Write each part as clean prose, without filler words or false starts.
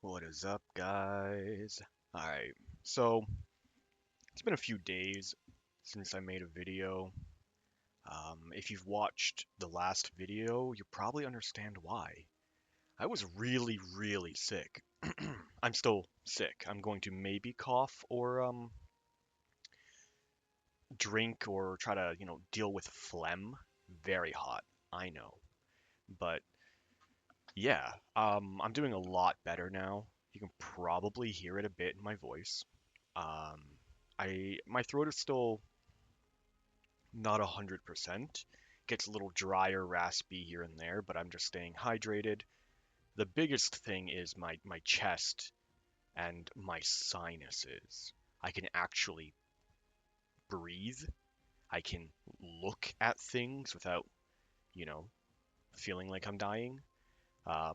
What is up, guys? Alright, so it's been a few days since I made a video. If you've watched the last video, you probably understand why. I was really, really sick. I'm still sick. I'm going to maybe cough or drink or try to, deal with phlegm. Very hot, I know. But yeah, I'm doing a lot better now. You can probably hear it a bit in my voice. Um, my throat is still not 100%. Gets a little drier, raspy here and there, but I'm just staying hydrated. The biggest thing is my chest and my sinuses. I can actually breathe. I can look at things without, you know, feeling like I'm dying.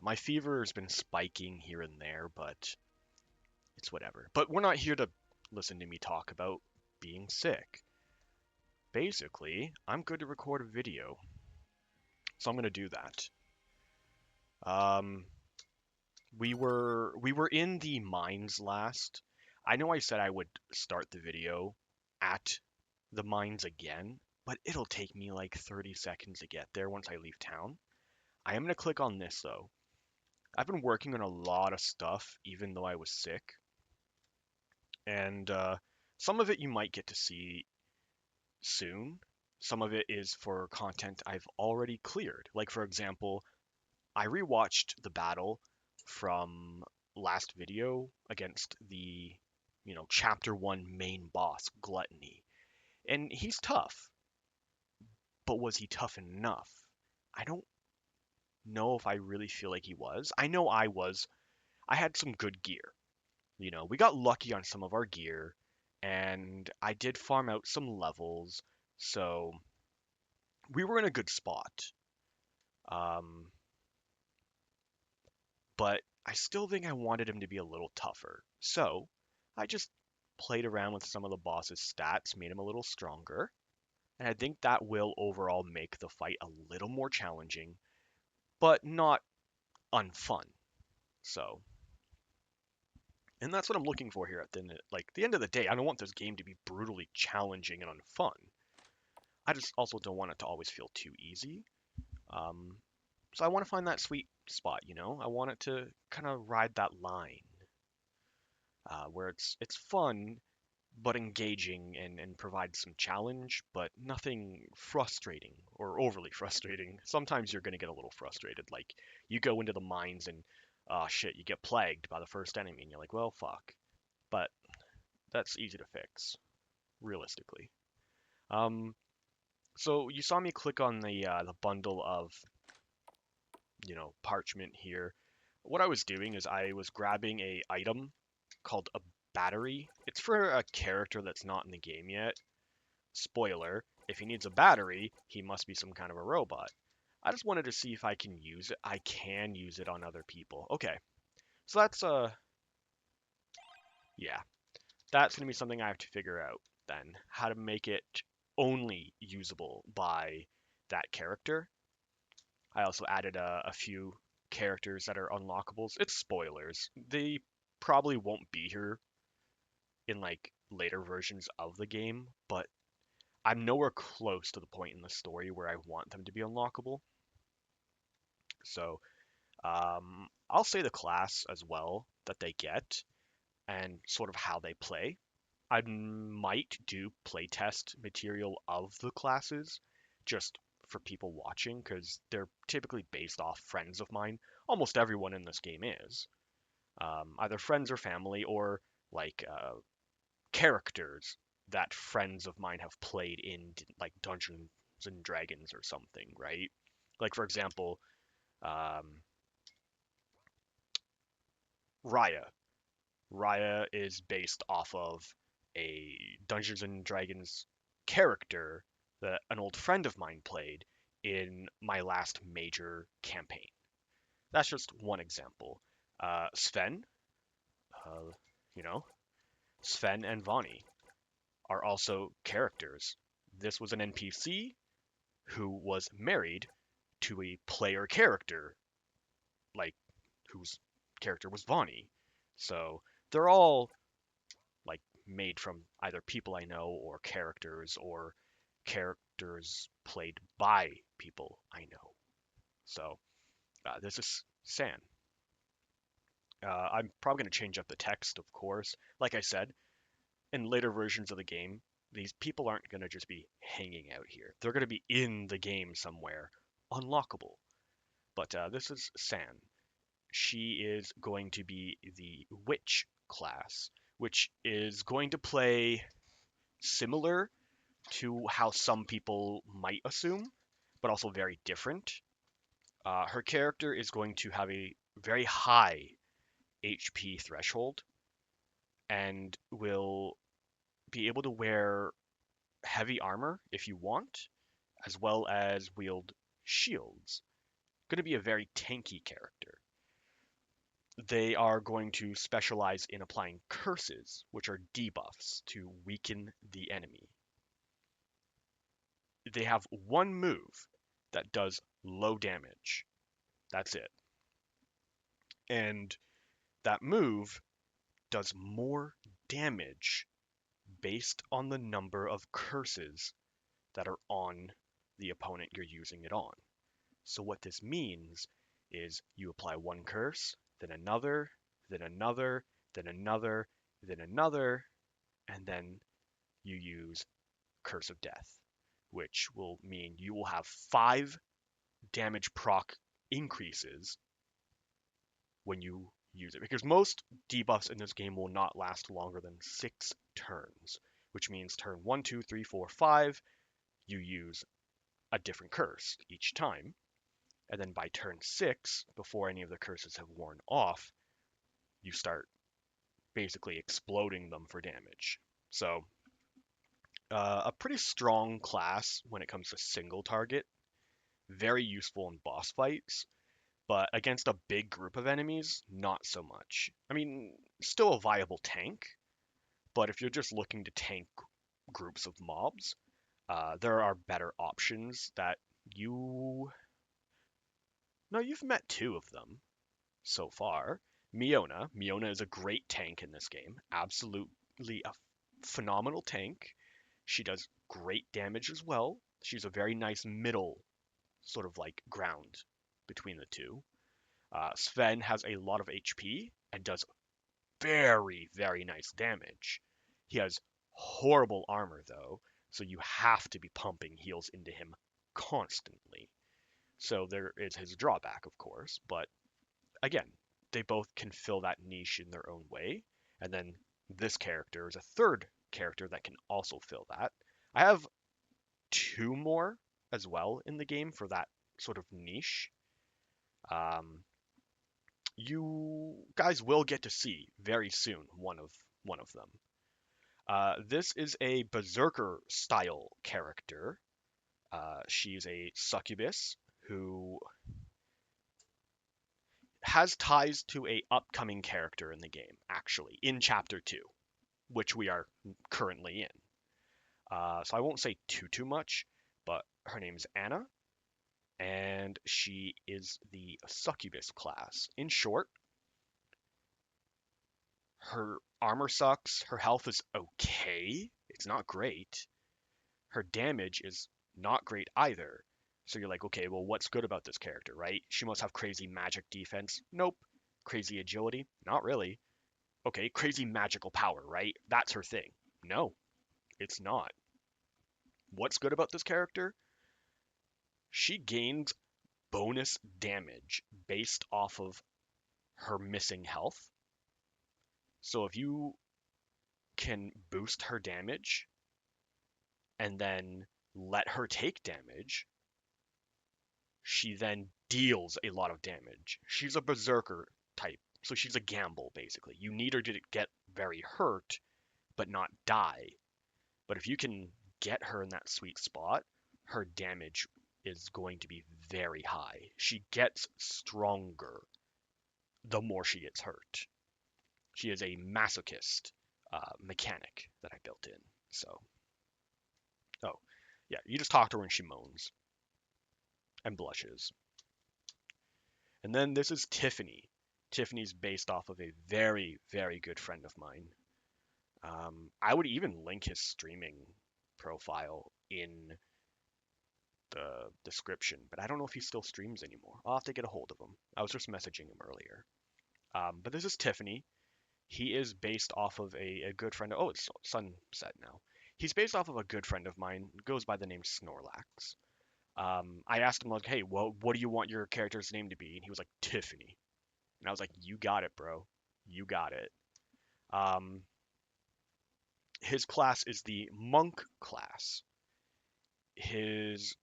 My fever has been spiking here and there, but it's whatever. But we're not here to listen to me talk about being sick. Basically, I'm good to record a video, so I'm gonna do that. Um, we were in the mines last. I know I said I would start the video at the mines again, but it'll take me like 30 seconds to get there once I leave town. I am gonna click on this though. I've been working on a lot of stuff, even though I was sick, and some of it you might get to see soon. Some of it is for content I've already cleared. Like for example, I rewatched the battle from last video against the, chapter 1 main boss, Gluttony. And he's tough, but was he tough enough? I don't know if I really feel like he was. I know I was. I had some good gear. We got lucky on some of our gear, and I did farm out some levels, so we were in a good spot. Um, but I still think I wanted him to be a little tougher. So I just played around with some of the boss's stats, made him a little stronger, and I think that will overall make the fight a little more challenging, but not unfun. So, and that's what I'm looking for here at the end of the day. I don't want this game to be brutally challenging and unfun. I just also don't want it to always feel too easy. Um, so I want to find that sweet spot. I want it to kind of ride that line where it's fun but engaging and provides some challenge, but nothing frustrating or overly frustrating. Sometimes you're going to get a little frustrated. Like you go into the mines and, oh shit, you get plagued by the first enemy, and you're like, well, fuck. But that's easy to fix, realistically. Um, so you saw me click on the bundle of parchment here. What I was doing is I was grabbing a item called a battery. It's for a character that's not in the game yet. Spoiler, if he needs a battery, he must be some kind of a robot. I just wanted to see if I can use it. I can use it on other people. Okay. So yeah. That's going to be something I have to figure out then. How to make it only usable by that character. I also added a few characters that are unlockables. It's spoilers. They probably won't be here in like later versions of the game, but I'm nowhere close to the point in the story where I want them to be unlockable. So I'll say the class as well that they get and sort of how they play. I might do playtest material of the classes just for people watching because they're typically based off friends of mine. Almost everyone in this game is either friends or family or like characters that friends of mine have played in like Dungeons and Dragons or something, right? Like for example, um, Raya. Raya is based off of a Dungeons and Dragons character that an old friend of mine played in my last major campaign. That's just one example. Sven, uh, you know, Sven and Vani are also characters. This was an NPC who was married to a player character, like whose character was Vani. So they're all like made from either people I know or characters played by people I know. So this is San. I'm probably going to change up the text, of course. Like I said, in later versions of the game, these people aren't going to just be hanging out here. They're going to be in the game somewhere, unlockable. But this is San. She is going to be the witch class, which is going to play similar to how some people might assume, but also very different. Her character is going to have a very high HP threshold and will be able to wear heavy armor if you want, as well as wield shields. Going to be a very tanky character. They are going to specialize in applying curses, which are debuffs to weaken the enemy. They have one move that does low damage. That's it. And that move does more damage based on the number of curses that are on the opponent you're using it on. So what this means is you apply one curse, then another, then another, then another, then another, and then you use Curse of Death, which will mean you will have 5 damage proc increases when you use it. Because most debuffs in this game will not last longer than 6 turns, which means turn 1, 2, 3, 4, 5, you use a different curse each time. And then by turn 6, before any of the curses have worn off, you start basically exploding them for damage. So, a pretty strong class when it comes to single target. Very useful in boss fights, but against a big group of enemies, not so much. I mean, still a viable tank, but if you're just looking to tank groups of mobs, there are better options that you. No, you've met 2 of them so far. Miona. Miona is a great tank in this game. Absolutely a phenomenal tank. She does great damage as well. She's a very nice middle sort of like ground between the two. Sven has a lot of HP and does very, very nice damage. He has horrible armor though, so you have to be pumping heals into him constantly. So there is his drawback, of course, but again, they both can fill that niche in their own way. And then this character is a third character that can also fill that. I have 2 more as well in the game for that sort of niche. Um, you guys will get to see very soon one of them. This is a berserker style character. She's a succubus who has ties to a upcoming character in the game, actually, in Chapter 2, which we are currently in. So I won't say too much, but her name is Anna, and she is the succubus class. In short, her armor sucks, her health is okay, it's not great. Her damage is not great either. So you're like, okay, well, what's good about this character, right? She must have crazy magic defense. Nope. Crazy agility? Not really. Okay, crazy magical power, right? That's her thing. No, it's not. What's good about this character? She gains bonus damage based off of her missing health. So if you can boost her damage and then let her take damage, she then deals a lot of damage. She's a berserker type, so she's a gamble basically. You need her to get very hurt, but not die. But if you can get her in that sweet spot, her damage is going to be very high. She gets stronger the more she gets hurt. She is a masochist mechanic that I built in. So, oh, yeah, you just talk to her and she moans and blushes. And then this is Tiffany. Tiffany's based off of a very, very good friend of mine. I would even link his streaming profile in the description, but I don't know if he still streams anymore. I'll have to get a hold of him. I was just messaging him earlier. But this is Tiffany. He is based off of a good friend. Oh, it's sunset now. He's based off of a good friend of mine. Goes by the name Snorlax. I asked him like, "Hey, what do you want your character's name to be?" And he was like, "Tiffany." And I was like, "You got it, bro. You got it." Um, his class is the monk class. His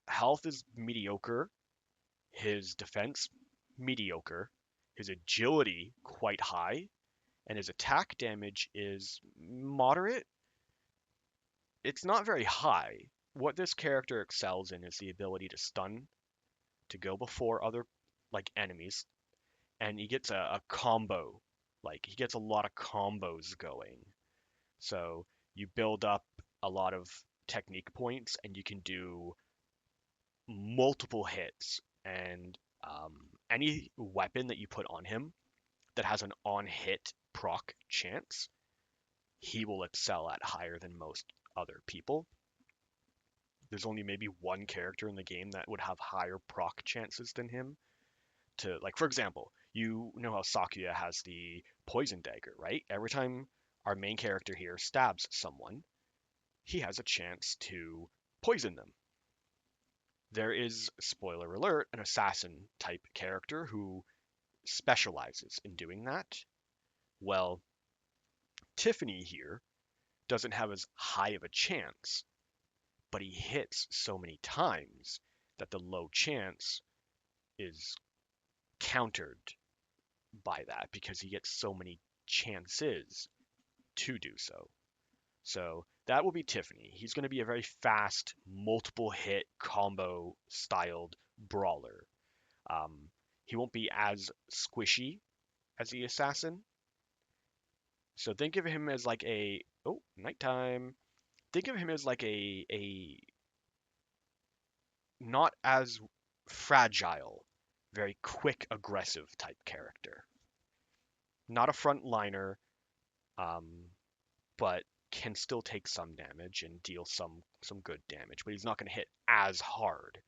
health is mediocre. His defense mediocre. His agility quite high, and his attack damage is moderate. It's not very high. What this character excels in is the ability to stun, to go before other like enemies, and he gets a combo. Like he gets a lot of combos going. So you build up a lot of technique points, and you can do multiple hits. And any weapon that you put on him that has an on-hit proc chance, he will excel at higher than most other people. There's only maybe one character in the game that would have higher proc chances than him. To like, for example, you know how Sakuya has the poison dagger, right? Every time our main character here stabs someone, he has a chance to poison them. There is, spoiler alert, an assassin type character who specializes in doing that. Well, Tiffany here doesn't have as high of a chance, but he hits so many times that the low chance is countered by that because he gets so many chances to do so. So that will be Tiffany. He's going to be a very fast, multiple hit combo styled brawler. Um, he won't be as squishy as the assassin. So think of him as like a nighttime. Think of him as like a not as fragile, very quick, aggressive type character. Not a frontliner, um, but can still take some damage and deal some good damage. But he's not going to hit as hard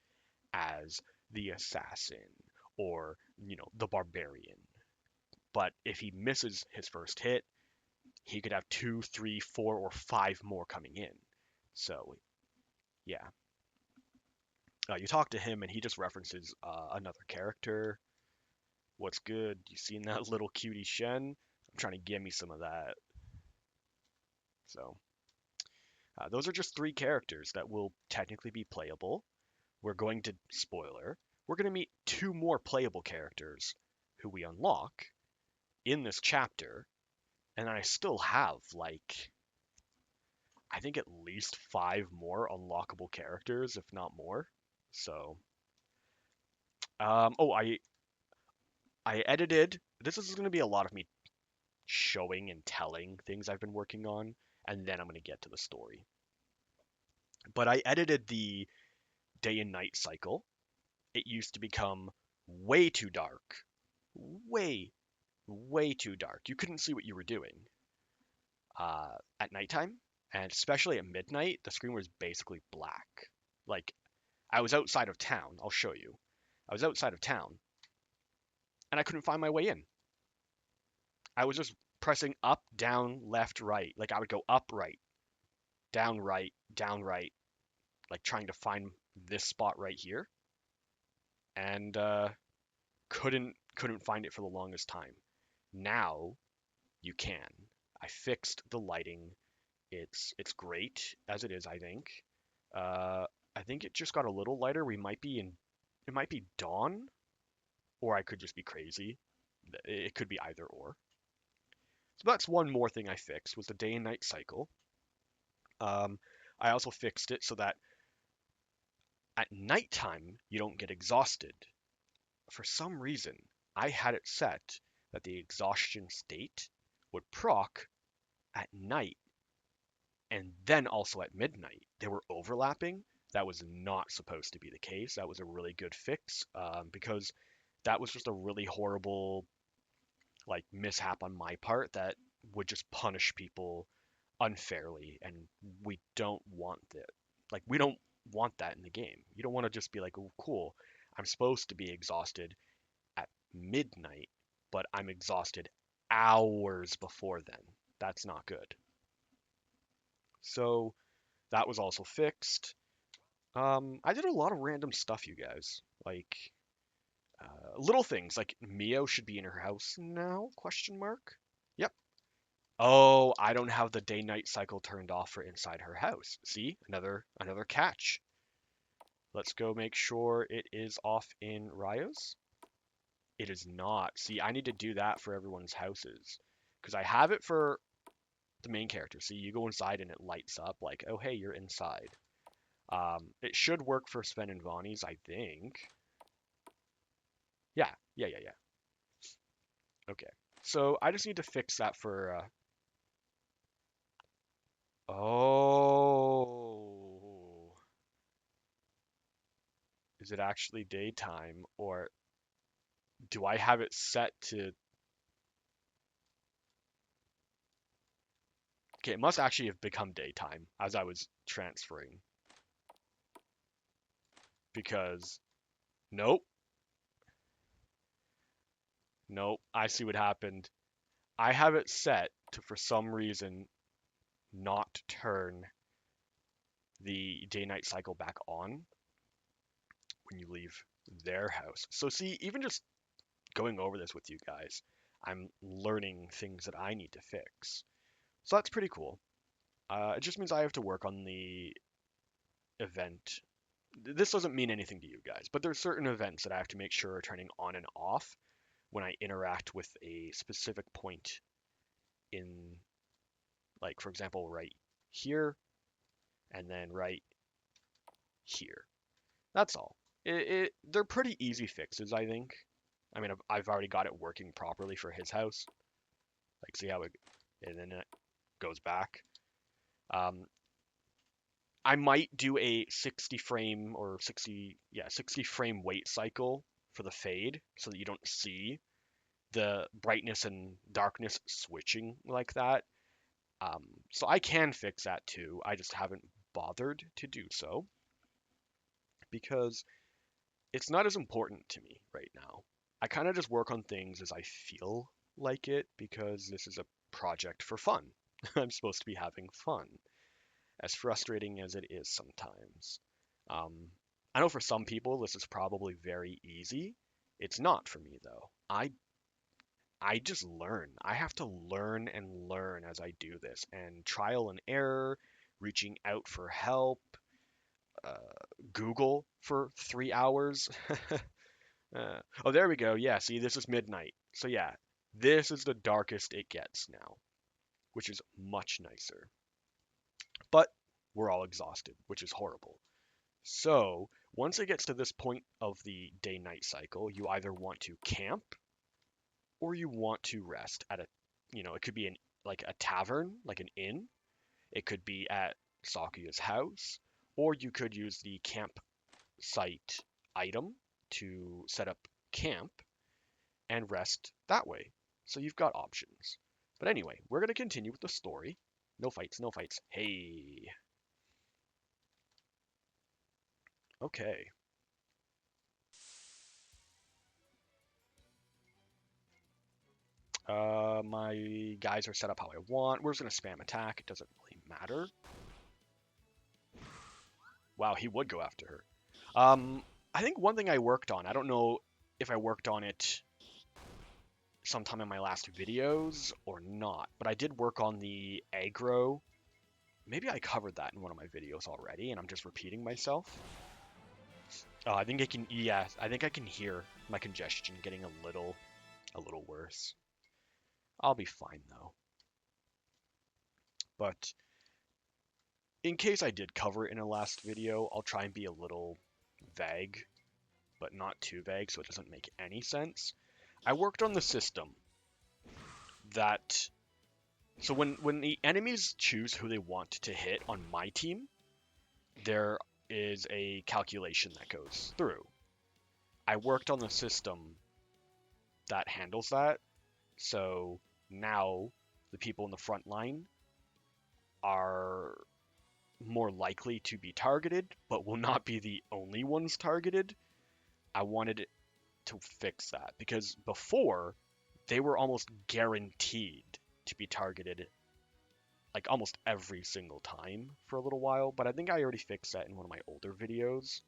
as the assassin or the barbarian. But if he misses his first hit, he could have two, three, four, or five more coming in. So yeah, you talk to him and he just references another character. What's good? You seen that little cutie Shen? I'm trying to get me some of that. So those are just three characters that will technically be playable. We're going to, spoiler, we're going to meet two more playable characters who we unlock in this chapter, and I still have like, I think at least five more unlockable characters, if not more. So, oh, I edited. This is going to be a lot of me showing and telling things I've been working on, and then I'm going to get to the story. But I edited the day and night cycle. It used to become way too dark. Way, way too dark. You couldn't see what you were doing at nighttime. And especially at midnight, the screen was basically black. Like, I was outside of town. I'll show you. I was outside of town, and I couldn't find my way in. I was just pressing up, down, left, right. Like, I would go up, right, down, right, like trying to find this spot right here. And couldn't find it for the longest time. Now you can. I fixed the lighting. It's great as it is, I think. I think it just got a little lighter. It might be dawn, or I could just be crazy. It could be either or. So that's one more thing I fixed was the day and night cycle. Um, I also fixed it so that at nighttime you don't get exhausted. For some reason, I had it set that the exhaustion state would proc at night and then also at midnight. They were overlapping. That was not supposed to be the case. That was a really good fix because that was just a really horrible like mishap on my part that would just punish people unfairly, and we don't want that. Like we don't want that in the game. You don't want to just be like, oh, cool, I'm supposed to be exhausted at midnight, but I'm exhausted hours before then. That's not good. So that was also fixed. I did a lot of random stuff, you guys. Like little things, like Mio should be in her house now? Question mark. Yep. Oh, I don't have the day-night cycle turned off for inside her house. See, another catch. Let's go make sure it is off in Ryo's. It is not. See, I need to do that for everyone's houses because I have it for the main character. See, you go inside and it lights up like, oh hey, you're inside. It should work for Sven and Vonnie's, I think. Yeah. Okay. So I just need to fix that for. Oh, is it actually daytime or do I have it set to? Okay, it must actually have become daytime as I was transferring because nope, nope. I see what happened. I have it set to for some reason not turn the day-night cycle back on when you leave their house. So see, even just going over this with you guys, I'm learning things that I need to fix. So that's pretty cool. It just means I have to work on the event. This doesn't mean anything to you guys, but there's certain events that I have to make sure are turning on and off when I interact with a specific point in, like, for example, right here and then right here. That's all. They're pretty easy fixes, I think. I mean, I've already got it working properly for his house. Like, see how it, and then it goes back. Um, I might do a 60 frame or 60 frame wait cycle for the fade so that you don't see the brightness and darkness switching like that. So I can fix that too. I just haven't bothered to do so because it's not as important to me right now. I kind of just work on things as I feel like it because this is a project for fun. I'm supposed to be having fun, as frustrating as it is sometimes. Um, I know for some people this is probably very easy. It's not for me though. I just learn. I have to learn and learn as I do this, and trial and error, reaching out for help, uh, Google for 3 hours. Oh, there we go. Yeah, see, this is midnight. So yeah, this is the darkest it gets now, which is much nicer. But we're all exhausted, which is horrible. So once it gets to this point of the day-night cycle, you either want to camp or you want to rest at a, it could be like a tavern, like an inn. It could be at Sakuya's house, or you could use the campsite item to set up camp and rest that way. So you've got options. But anyway, we're going to continue with the story. No fights, no fights. Hey. Okay. My guys are set up how I want. We're just going to spam attack. It doesn't really matter. Wow, he would go after her. I think one thing I worked on, I don't know if I worked on it sometime in my last videos or not, but I did work on the aggro. Maybe I covered that in one of my videos already, and I'm just repeating myself. I think I can, yeah, I think I can hear my congestion getting a little worse. I'll be fine though. But in case I did cover it in a last video, I'll try and be a little vague, but not too vague so it doesn't make any sense. I worked on the system that, so when the enemies choose who they want to hit on my team, there is a calculation that goes through. I worked on the system that handles that So now the people in the front line are more likely to be targeted, but will not be the only ones targeted. I wanted to fix that because before they were almost guaranteed to be targeted like almost every single time for a little while, but I think I already fixed that in one of my older videos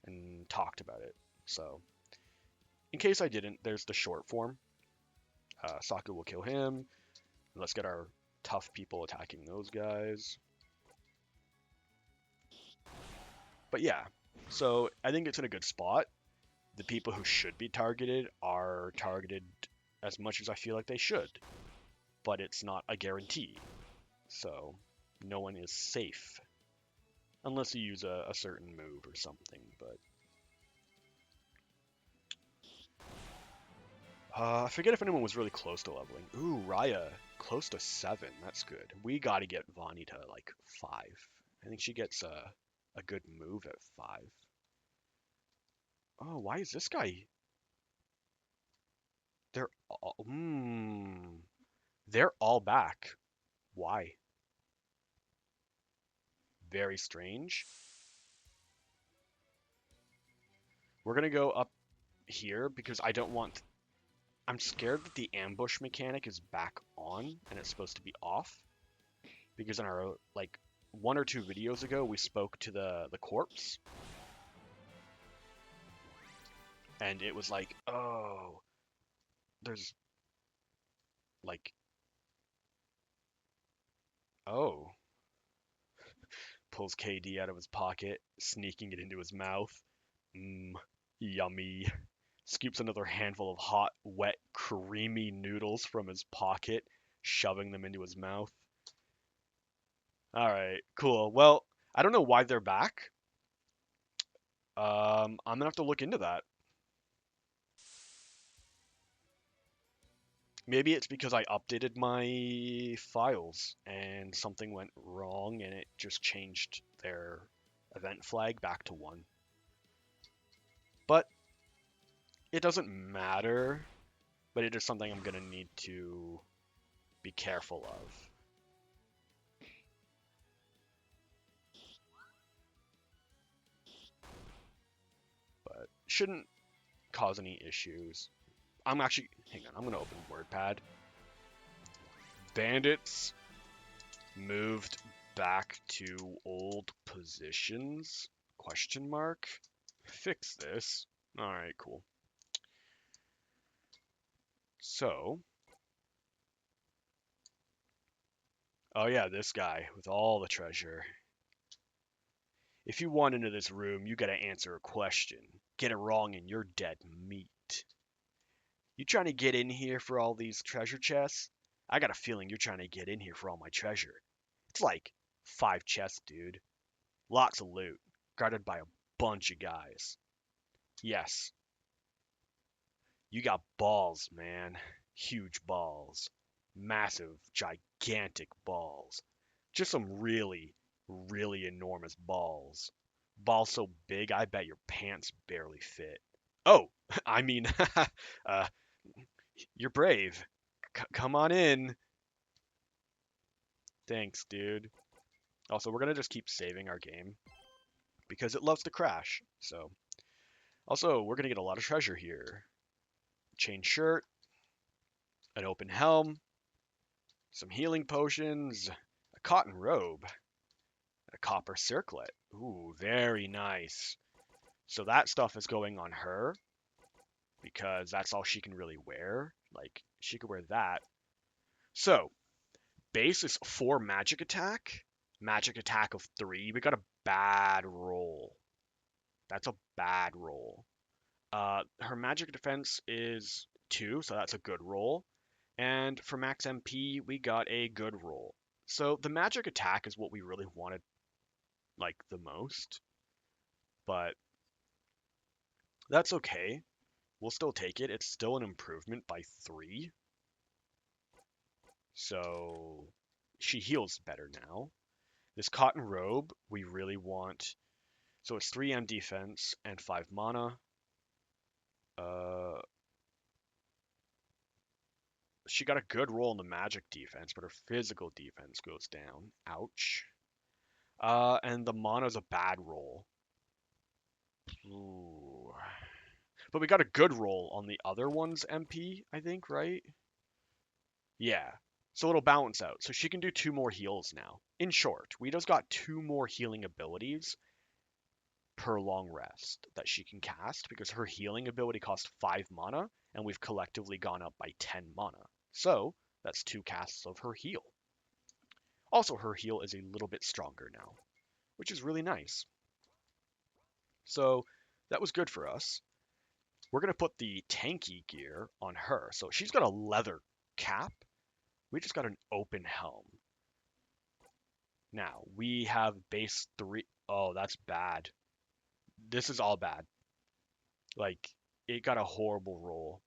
and talked about it. So, in case I didn't, there's the short form. Saku will kill him. Let's get our tough people attacking those guys. But yeah, so I think it's in a good spot. The people who should be targeted are targeted as much as I feel like they should, but it's not a guarantee. So no one is safe unless you use a certain move or something. But I forget if anyone was really close to leveling. Ooh, Raya, close to 7. That's good. We got to get Vani to like 5. I think she gets a good move at 5. Oh, why is this guy? They're all, they're all back. Why? Very strange. We're gonna go up here because I don't want. I'm scared that the ambush mechanic is back on and it's supposed to be off. Because in our like 1 or 2 videos ago, we spoke to the corpse, and it was like, oh, there's like, oh, pulls KD out of his pocket, sneaking it into his mouth. Mmm, yummy. Scoops another handful of hot, wet, creamy noodles from his pocket, shoving them into his mouth. All right, cool. Well, I don't know why they're back. I'm gonna have to look into that. Maybe it's because I updated my files and something went wrong and it just changed their event flag back to 1. But it doesn't matter, but it is something I'm gonna need to be careful of. But shouldn't cause any issues. I'm actually, hang on, I'm gonna open WordPad. Bandits moved back to old positions? Question mark? Fix this. All right, cool. So, oh yeah, this guy with all the treasure. If you want into this room, you gotta answer a question. Get it wrong and you're dead meat. You trying to get in here for all these treasure chests? I got a feeling you're trying to get in here for all my treasure. It's like 5 chests, dude. Lots of loot, guarded by a bunch of guys. Yes, you got balls, man. Huge balls. Massive, gigantic balls. Just some really, really enormous balls. Balls so big, I bet your pants barely fit. Oh, I mean, uh, you're brave. Come on in. Thanks, dude. Also, we're gonna just keep saving our game because it loves to crash. So, also, we're gonna get a lot of treasure here. Chain shirt, an open helm, some healing potions, a cotton robe, a copper circlet. Ooh, very nice. So that stuff is going on her because that's all she can really wear. Like, she could wear that. So, base is 4 magic attack of 3. We got a bad roll. That's a bad roll. Her magic defense is 2, so that's a good roll. And for max MP, we got a good roll. So the magic attack is what we really wanted, like, the most. But that's okay. We'll still take it. It's still an improvement by 3. So she heals better now. This cotton robe, we really want. So it's 3M defense and 5 mana. Uh, She got a good roll in the magic defense, but her physical defense goes down. Ouch. And the mana's a bad roll. Ooh. But we got a good roll on the other one's MP, I think, right? Yeah. So it'll balance out. So she can do 2 more heals now. In short, we just got 2 more healing abilities per long rest that she can cast because her healing ability costs 5 mana and we've collectively gone up by 10 mana. So that's 2 casts of her heal. Also, her heal is a little bit stronger now, which is really nice. So that was good for us. We're going to put the tanky gear on her. So she's got a leather cap. We just got an open helm. Now, we have base 3. Oh, that's bad. This is all bad. Like, it got a horrible roll.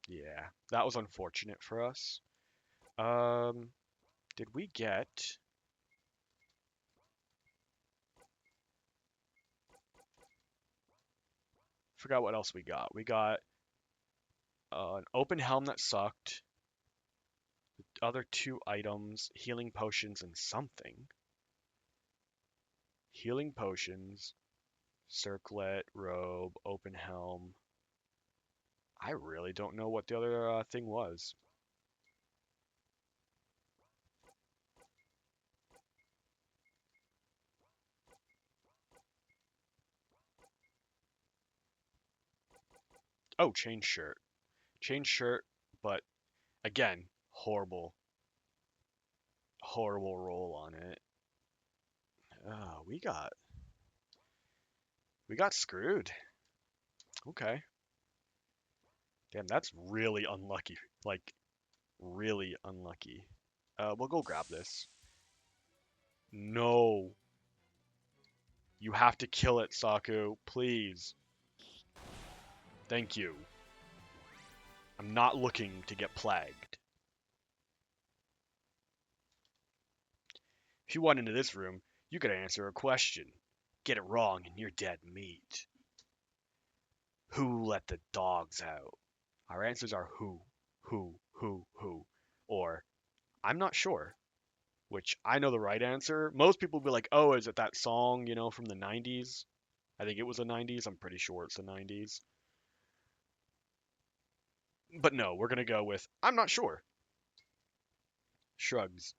Yeah, that was unfortunate for us. Did we get... Forgot what else we got. We got an open helm that sucked. Other 2 items, healing potions and something. Healing potions, circlet, robe, open helm. I really don't know what the other thing was. Oh, chain shirt. Chain shirt, but again, horrible roll on it. Oh, we got screwed. Okay. Damn, that's really unlucky. Like, really unlucky. We'll go grab this. No. You have to kill it, Saku. Please. Thank you. I'm not looking to get plagued. If you went into this room, you could answer a question. Get it wrong and you're dead meat. Who let the dogs out? Our answers are who, who. Or, I'm not sure, which I know the right answer. Most people will be like, oh, is it that song, from the 90s? I think it was the 90s. I'm pretty sure it's the 90s. But no, we're going to go with, I'm not sure. Shrugs.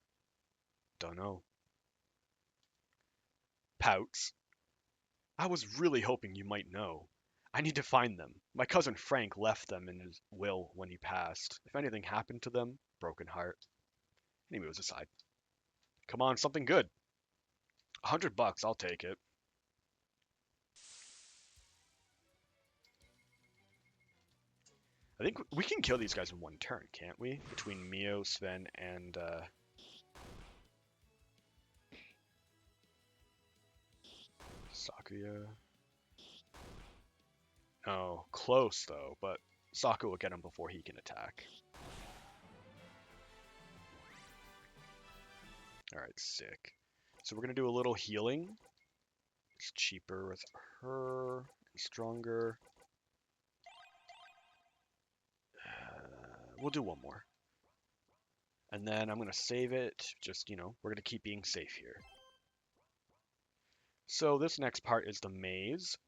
Don't know. Pouts. I was really hoping you might know. I need to find them. My cousin Frank left them in his will when he passed. If anything happened to them, broken heart. And he moves aside. Come on, something good. $100, I'll take it. I think we can kill these guys in one turn, can't we? Between Mio, Sven, and Sakuya. Oh, close though, but Saku will get him before he can attack. Alright, sick. So we're going to do a little healing. It's cheaper with her, and stronger. We'll do one more. And then I'm going to save it. Just, we're going to keep being safe here. So this next part is the maze.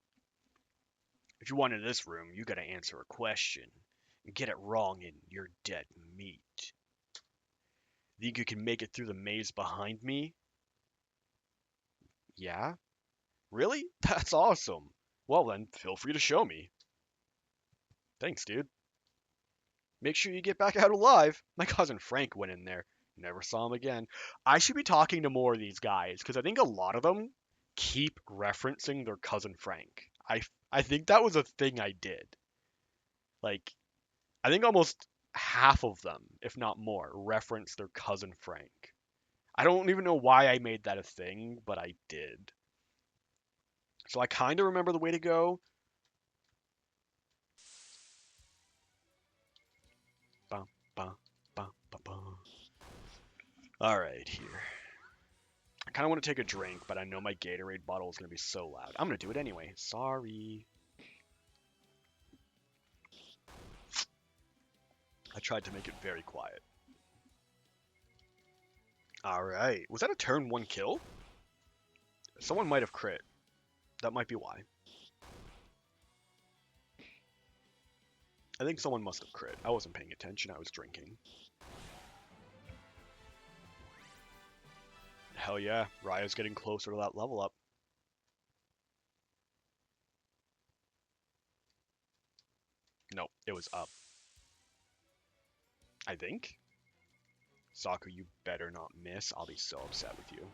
If you want into this room, you got to answer a question. And get it wrong and you're dead meat. Think you can make it through the maze behind me? Yeah? Really? That's awesome. Well then, feel free to show me. Thanks, dude. Make sure you get back out alive. My cousin Frank went in there. Never saw him again. I should be talking to more of these guys because I think a lot of them keep referencing their cousin Frank. I think that was a thing I did. Like, I think almost half of them, if not more, reference their cousin Frank. I don't even know why I made that a thing, but I did. So I kind of remember the way to go. Bum, bum, bum, bum, bum. All right, here. I kind of want to take a drink, but I know my Gatorade bottle is going to be so loud. I'm going to do it anyway. Sorry. I tried to make it very quiet. Alright. Was that a turn 1 kill? Someone might have crit. That might be why. I think someone must have crit. I wasn't paying attention, I was drinking. Hell yeah, Raya's getting closer to that level up. Nope, it was up. I think? Soccer, you better not miss. I'll be so upset with you.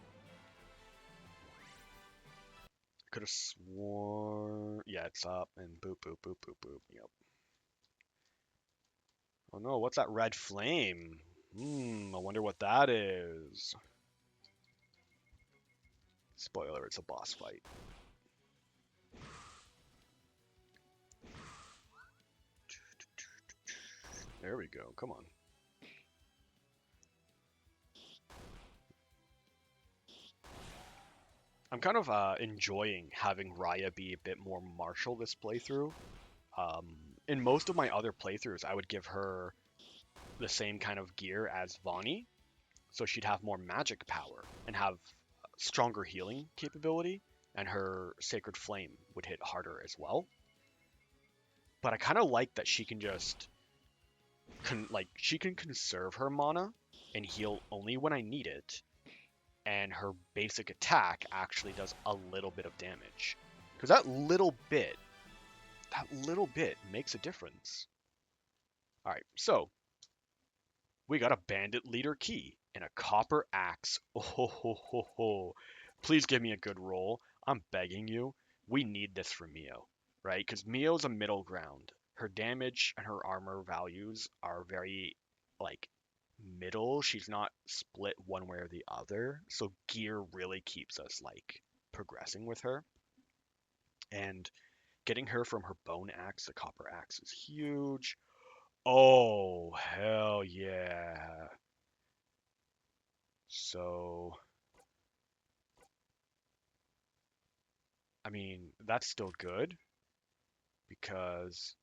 Could have sworn... Yeah, it's up, and boop, boop, boop, boop, boop. Yep. Oh no, what's that red flame? I wonder what that is. Spoiler, it's a boss fight. There we go, come on. I'm kind of enjoying having Raya be a bit more martial this playthrough. In most of my other playthroughs, I would give her the same kind of gear as Vani, so she'd have more magic power and have stronger healing capability, and her Sacred Flame would hit harder as well. But I kind of like that she can just, she can conserve her mana and heal only when I need it, and her basic attack actually does a little bit of damage. Because that little bit makes a difference. Alright, so we got a bandit leader key and a copper axe. Oh ho ho ho ho. Please give me a good roll. I'm begging you. We need this for Mio, right? Because Mio's a middle ground. Her damage and her armor values are very, like, middle. She's not split one way or the other. So gear really keeps us, like, progressing with her. And getting her from her bone axe to copper axe is huge. Oh, hell yeah. So, I mean, that's still good because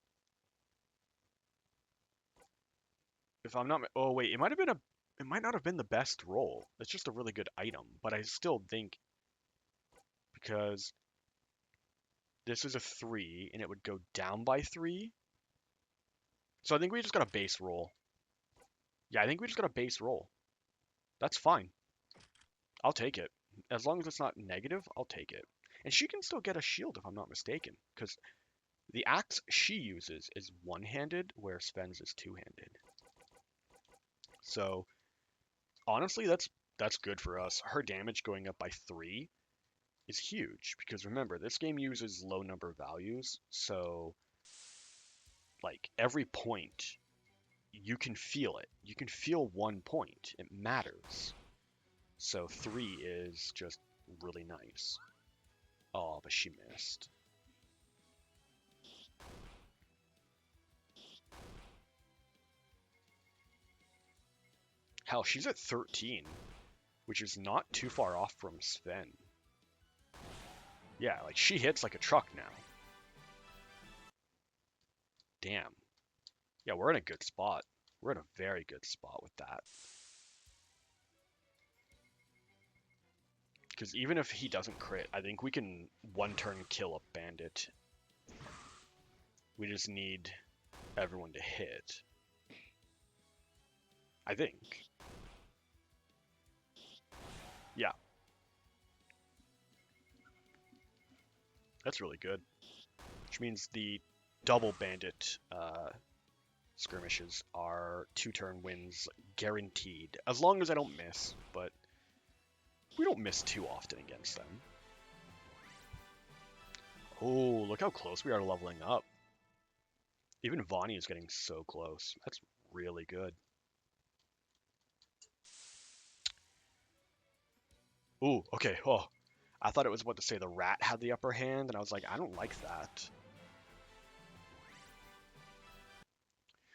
if I'm not, oh wait, it might not have been the best roll. It's just a really good item, but I still think because this is a 3 and it would go down by 3. So I think we just got a base roll. Yeah, I think we just got a base roll. That's fine. I'll take it. As long as it's not negative, I'll take it. And she can still get a shield if I'm not mistaken, because the axe she uses is one-handed, where Sven's is two-handed. So honestly, that's good for us. Her damage going up by 3 is huge, because remember, this game uses low number values, so like every point, you can feel it. You can feel 1 point. It matters. So 3 is just really nice. Oh, but she missed. Hell, she's at 13, which is not too far off from Sven. Yeah, like she hits like a truck now. Damn. Yeah, we're in a good spot. We're in a very good spot with that. Because even if he doesn't crit, I think we can one turn kill a bandit. We just need everyone to hit. I think. Yeah. That's really good. Which means the double bandit skirmishes are 2-turn wins guaranteed. As long as I don't miss, but we don't miss too often against them. Oh, look how close we are to leveling up. Even Vani is getting so close. That's really good. Ooh, okay. Oh, I thought it was about to say the rat had the upper hand, and I was like, I don't like that.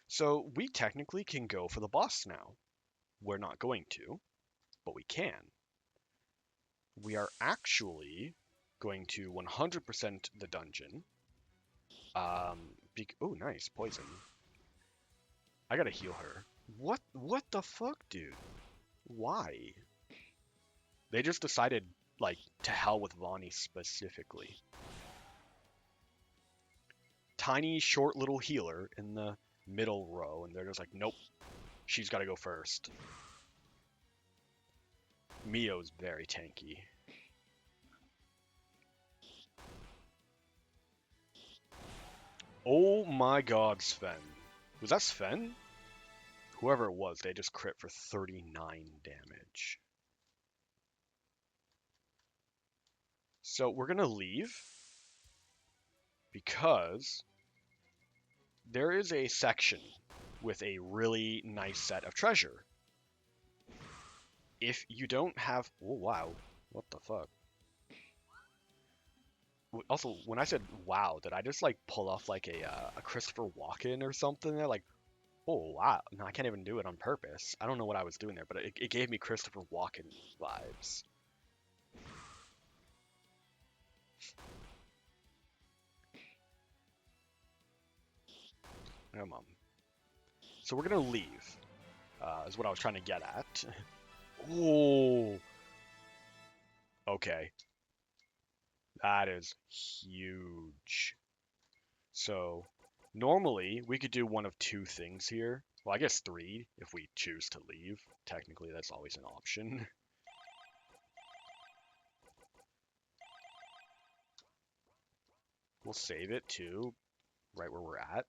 So we technically can go for the boss now. We're not going to, but we can. We are actually going to 100% the dungeon. Oh, nice, poison. I gotta heal her. What the fuck, dude? Why? They just decided, like, to hell with Vonnie specifically. Tiny, short little healer in the middle row, and they're just like, nope, she's gotta go first. Mio's very tanky. Oh my god, Sven. Was that Sven? Whoever it was, they just crit for 39 damage. So we're gonna leave because there is a section with a really nice set of treasure. If you don't have... Oh, wow. What the fuck? Also, when I said wow, did I just like pull off like a Christopher Walken or something there? Like, oh wow. No, I can't even do it on purpose. I don't know what I was doing there, but it gave me Christopher Walken vibes. Come on. So we're gonna leave, is what I was trying to get at. Oh, okay. That is huge. So normally we could do one of two things here. Well, I guess three if we choose to leave. Technically, that's always an option. We'll save it too, right where we're at.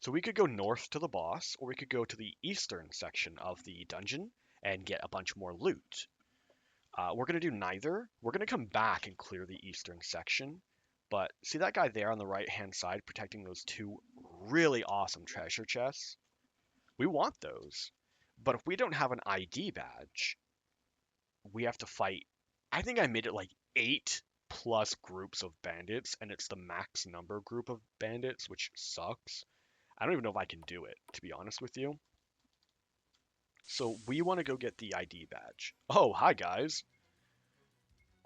So we could go north to the boss, or we could go to the eastern section of the dungeon and get a bunch more loot. We're going to do neither. We're going to come back and clear the eastern section. But see that guy there on the right-hand side protecting those two really awesome treasure chests? We want those. But if we don't have an ID badge, we have to fight. I think I made it like 8 plus groups of bandits, and it's the max number group of bandits, which sucks. I don't even know if I can do it, to be honest with you. So we want to go get the ID badge. Oh, hi guys.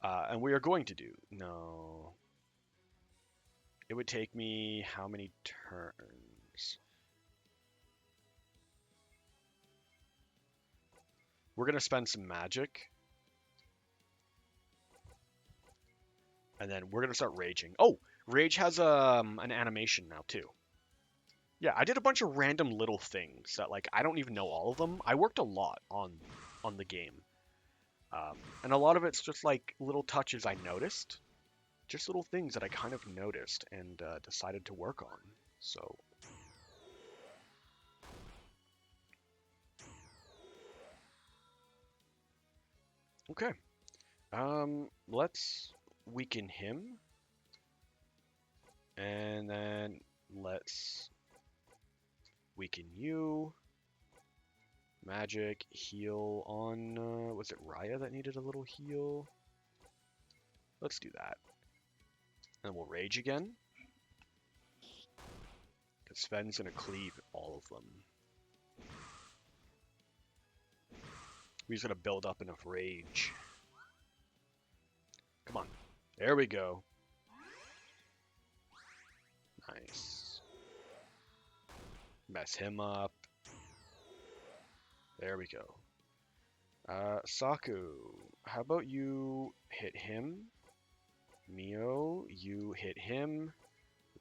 And we are going to do... No. It would take me how many turns? We're going to spend some magic. And then we're going to start raging. Oh, rage has an animation now too. Yeah, I did a bunch of random little things that like I don't even know all of them. I worked a lot on the game. And a lot of it's just like little touches I noticed. Just little things that I kind of noticed and decided to work on. So okay. Let's weaken him. And then let's weaken you. Magic, heal on, was it Raya that needed a little heal? Let's do that. And we'll rage again. Because Sven's gonna cleave all of them. He's gonna build up enough rage. Come on. There we go. Nice. Mess him up. There we go. Saku, how about you hit him? Mio, you hit him.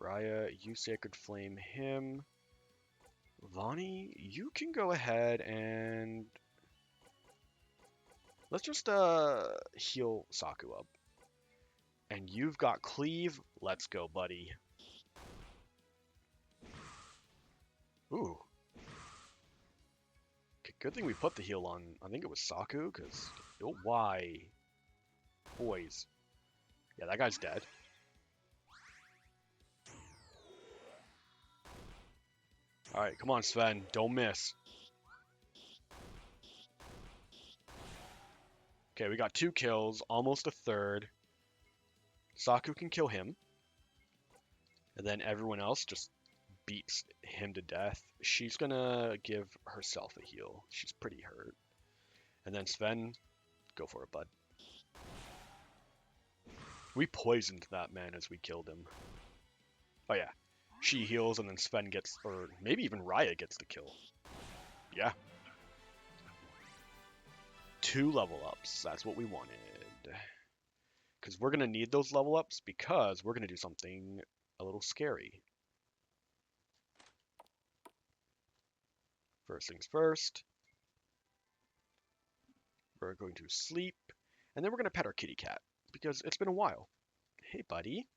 Raya, you Sacred Flame him. Vonnie, you can go ahead and... Let's just heal Saku up. And you've got Cleave. Let's go, buddy. Ooh. Good thing we put the heal on, I think it was Saku, because... Oh, why? Boys. Yeah, that guy's dead. Alright, come on, Sven. Don't miss. Okay, we got 2 kills, almost a third. Saku can kill him. And then everyone else just beats him to death. She's gonna give herself a heal. She's pretty hurt. And then Sven, go for it, bud. We poisoned that man as we killed him. Oh yeah. She heals, and then Sven gets, or maybe even Raya gets the kill. Yeah. 2 level ups. That's what we wanted. Because we're going to need those level ups because we're going to do something a little scary. First things first. We're going to sleep. And then we're going to pet our kitty cat. Because it's been a while. Hey, buddy.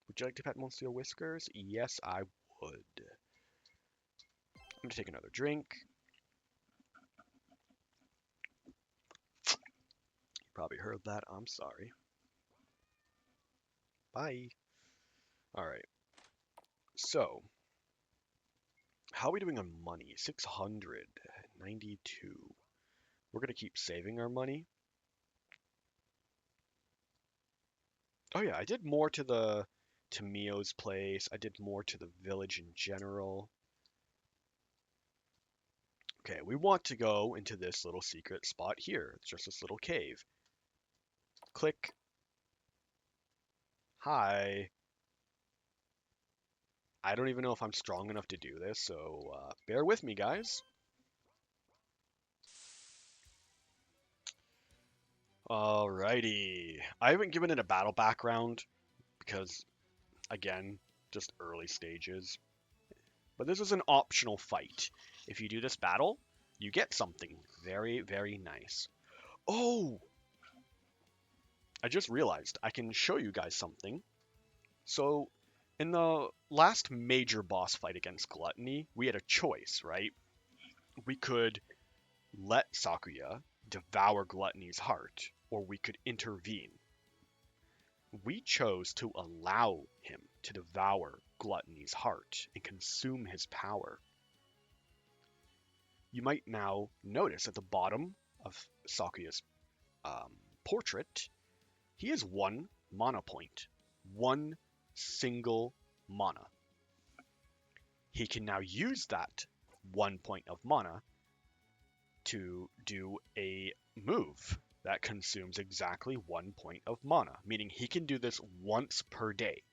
Would you like to pet Monsieur Whiskers? Yes, I would. I'm going to take another drink. You probably heard that. I'm sorry. Bye. Alright. So, how are we doing on money? 692. We're going to keep saving our money. Oh yeah, I did more to Mio's place. I did more to the village in general. Okay, we want to go into this little secret spot here. It's just this little cave. Click. Hi. I don't even know if I'm strong enough to do this, so bear with me, guys. Alrighty. I haven't given it a battle background because, again, just early stages. But this is an optional fight. If you do this battle, you get something very, very nice. Oh! I just realized I can show you guys something. So, in the last major boss fight against Gluttony, we had a choice, right? We could let Sakuya devour Gluttony's heart, or we could intervene. We chose to allow him to devour Gluttony's heart and consume his power. You might now notice at the bottom of Sakuya's portrait, he has 1 mana point. 1 single mana. He can now use that 1 point of mana to do a move that consumes exactly 1 point of mana, meaning he can do this once per day,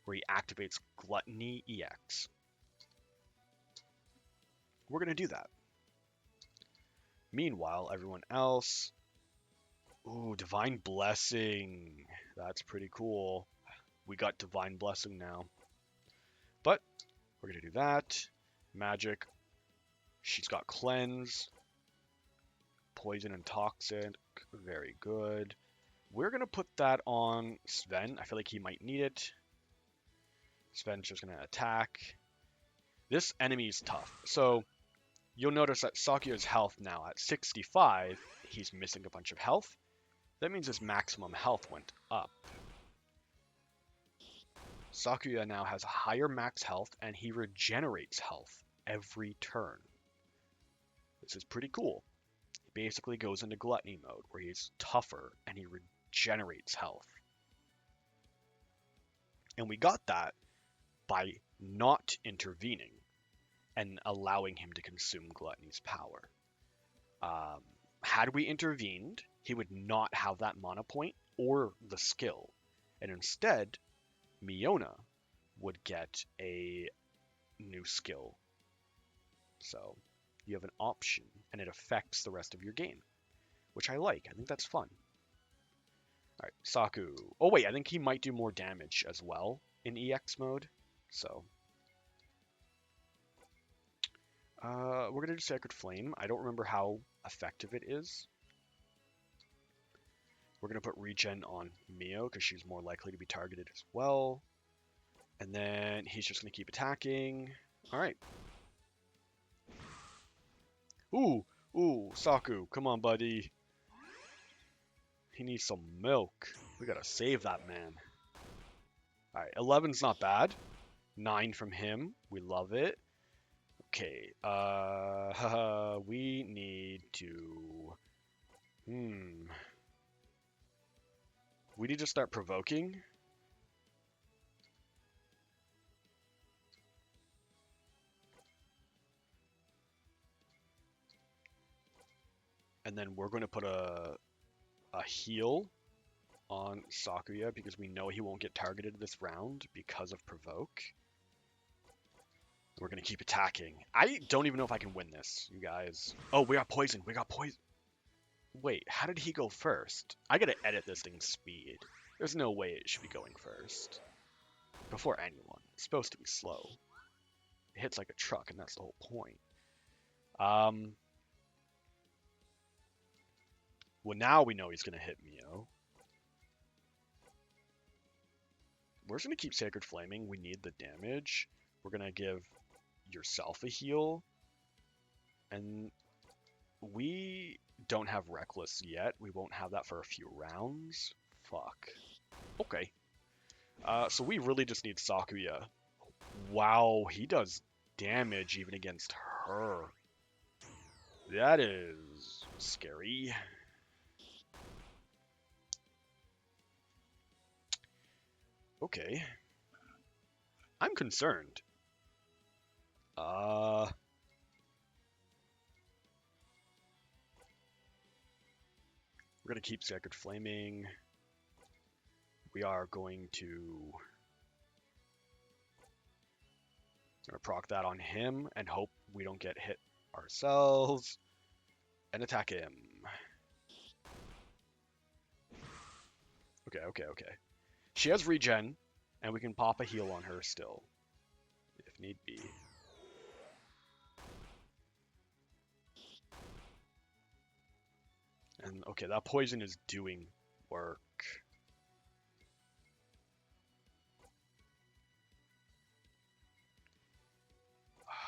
where he activates Gluttony EX. We're going to do that. Meanwhile, everyone else... Ooh, Divine Blessing. That's pretty cool. We got Divine Blessing now. But we're going to do that. Magic. She's got Cleanse. Poison and Toxic. Very good. We're going to put that on Sven. I feel like he might need it. Sven's just going to attack. This enemy is tough. So you'll notice that Sakuya's health now at 65. He's missing a bunch of health. That means his maximum health went up. Sakuya now has a higher max health, and he regenerates health every turn. This is pretty cool. He basically goes into Gluttony mode, where he's tougher, and he regenerates health. And we got that by not intervening and allowing him to consume Gluttony's power. Had we intervened, he would not have that mana point or the skill. And instead, Miona would get a new skill. So you have an option, and it affects the rest of your game, which I like. I think that's fun. All right, Saku. Oh wait, I think he might do more damage as well in EX mode. So we're gonna do Sacred Flame. I don't remember how effective it is. We're gonna put Regen on Mio because she's more likely to be targeted as well. And then he's just gonna keep attacking. All right. Ooh, Saku, come on, buddy. He needs some milk. We gotta save that man. All right, 11's not bad. 9 from him. We love it. Okay, we need to... We need to start provoking. And then we're going to put a heal on Sakuya because we know he won't get targeted this round because of provoke. We're gonna keep attacking. I don't even know if I can win this, you guys. Oh, we got poison. We got poison. Wait, how did he go first? I gotta edit this thing's speed. There's no way it should be going first. Before anyone. It's supposed to be slow. It hits like a truck, and that's the whole point. Well, now we know he's gonna hit Mio. We're just gonna keep Sacred Flaming. We need the damage. We're gonna give yourself a heal. And we don't have Reckless yet. We won't have that for a few rounds. Fuck. Okay. So we really just need Sakuya. Wow, he does damage even against her. That is scary. Okay. I'm concerned. We're gonna keep Sacred Flaming. We are going to proc that on him and hope we don't get hit ourselves. And attack him. Okay. She has regen, and we can pop a heal on her still, if need be. And okay, that poison is doing work.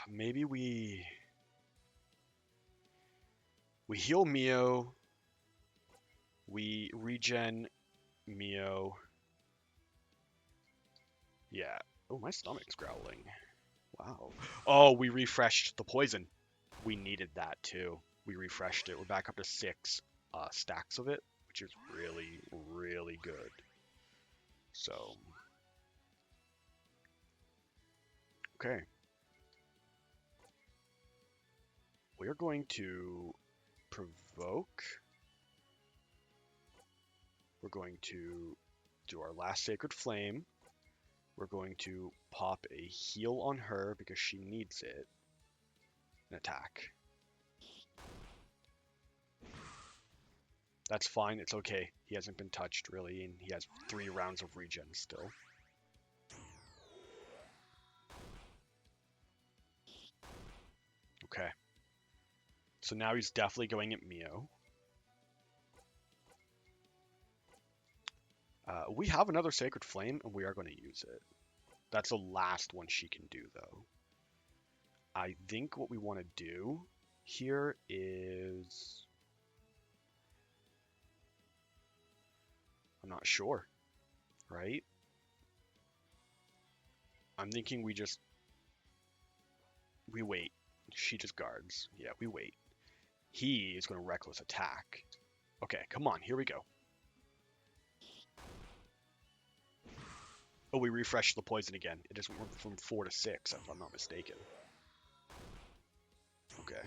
Maybe we heal Mio. We regen Mio. Yeah. Oh, my stomach's growling. Wow. Oh, we refreshed the poison. We needed that too. We refreshed it. We're back up to 6 stacks of it, which is really, really good. So, okay. We're going to provoke. We're going to do our last Sacred Flame. We're going to pop a heal on her because she needs it. And attack. That's fine. It's okay. He hasn't been touched, really, and he has 3 rounds of regen still. Okay. So now he's definitely going at Mio. We have another Sacred Flame, and we are going to use it. That's the last one she can do, though. I think what we want to do here is... I'm not sure, right? I'm thinking we wait. She just guards. Yeah, we wait. He is going to Reckless attack. Okay, come on, here we go. Oh, we refreshed the poison again. It just went from 4 to 6, if I'm not mistaken. Okay.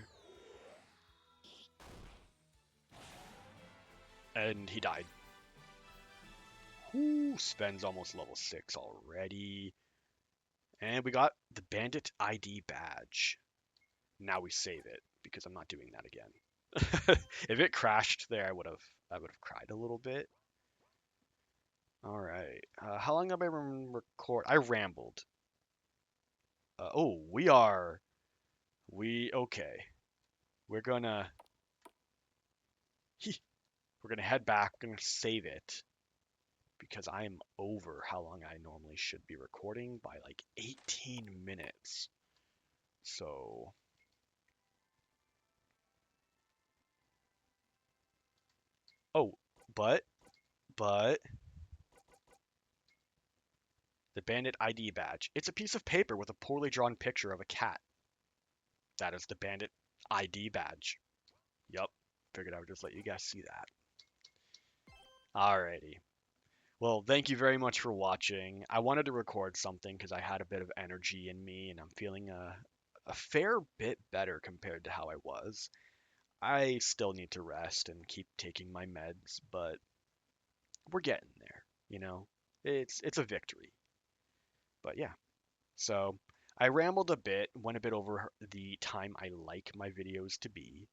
And he died. Whoo, Sven's almost level 6 already. And we got the Bandit ID badge. Now we save it, because I'm not doing that again. If it crashed there, I would have cried a little bit. All right. How long have I been record? I rambled. Oh, okay. We're gonna head back. We're gonna save it because I'm over how long I normally should be recording by like 18 minutes. So oh, but the Bandit ID badge. It's a piece of paper with a poorly drawn picture of a cat. That is the Bandit ID badge. Yup. Figured I would just let you guys see that. Alrighty. Well, thank you very much for watching. I wanted to record something because I had a bit of energy in me and I'm feeling a fair bit better compared to how I was. I still need to rest and keep taking my meds, but we're getting there, you know? It's a victory. But yeah. So I rambled a bit, went a bit over the time I like my videos to be,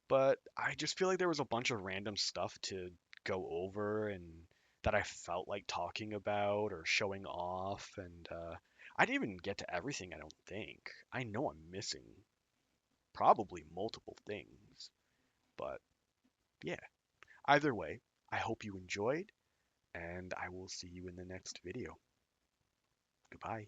but I just feel like there was a bunch of random stuff to go over and that I felt like talking about or showing off, and I didn't even get to everything, I don't think. I know I'm missing probably multiple things, but yeah. Either way, I hope you enjoyed, and I will see you in the next video. Goodbye.